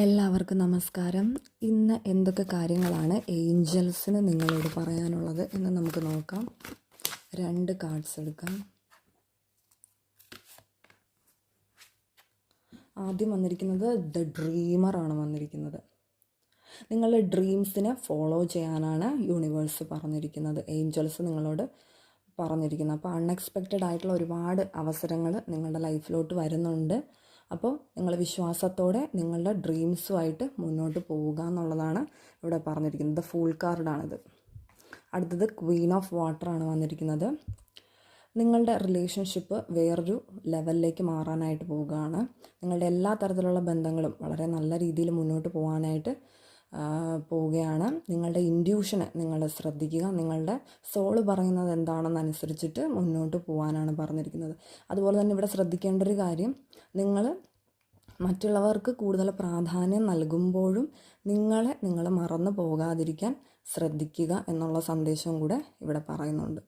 എല്ലാവർക്കും നമസ്കാരം. ഇന്ന് എന്തൊക്കെ കാര്യങ്ങളാണ് ഏഞ്ചൽസിന് നിങ്ങളോട് പറയാനുള്ളത് എന്ന് നമുക്ക് നോക്കാം. 2 കാർഡ്സ് എടുക്കാം. ആദ്യം വന്നിരിക്കുന്നത് ദ ഡ്രീമറാണ് വന്നിരിക്കുന്നത്. നിങ്ങളുടെ ഡ്രീംസിനെ ഫോളോ ചെയ്യാനാണ് യൂണിവേഴ്സ് പറഞ്ഞിരിക്കുന്നത്, ഏഞ്ചൽസ് നിങ്ങളോട് പറഞ്ഞിരിക്കുന്നത്. അപ്പോൾ അൺഎക്സ്പെക്റ്റഡ് ആയിട്ടുള്ള ഒരുപാട് അവസരങ്ങൾ നിങ്ങളുടെ ലൈഫിലോട്ട് വരുന്നുണ്ട്. അപ്പോൾ നിങ്ങൾ വിശ്വാസത്തോടെ നിങ്ങളുടെ ഡ്രീംസുമായിട്ട് മുന്നോട്ട് പോവുക എന്നുള്ളതാണ് ഇവിടെ പറഞ്ഞിരിക്കുന്നത്. ഫൂൾ കാർഡാണിത്. അടുത്തത് ക്വീൻ ഓഫ് വാട്ടറാണ് വന്നിരിക്കുന്നത്. നിങ്ങളുടെ റിലേഷൻഷിപ്പ് വേറൊരു ലെവലിലേക്ക് മാറാനായിട്ട് പോവുകയാണ്. നിങ്ങളുടെ എല്ലാ തരത്തിലുള്ള ബന്ധങ്ങളും വളരെ നല്ല രീതിയിൽ മുന്നോട്ട് പോകാനായിട്ട് പോവുകയാണ്. നിങ്ങളുടെ ഇൻഡ്യൂഷനെ നിങ്ങൾ ശ്രദ്ധിക്കുക. നിങ്ങളുടെ സോള് പറയുന്നത് എന്താണെന്നനുസരിച്ചിട്ട് മുന്നോട്ട് പോകാനാണ് പറഞ്ഞിരിക്കുന്നത്. അതുപോലെ തന്നെ ഇവിടെ ശ്രദ്ധിക്കേണ്ട ഒരു കാര്യം, നിങ്ങൾ മറ്റുള്ളവർക്ക് കൂടുതൽ പ്രാധാന്യം നൽകുമ്പോഴും നിങ്ങൾ മറന്നു പോകാതിരിക്കാൻ ശ്രദ്ധിക്കുക എന്നുള്ള സന്ദേശവും കൂടെ ഇവിടെ പറയുന്നുണ്ട്.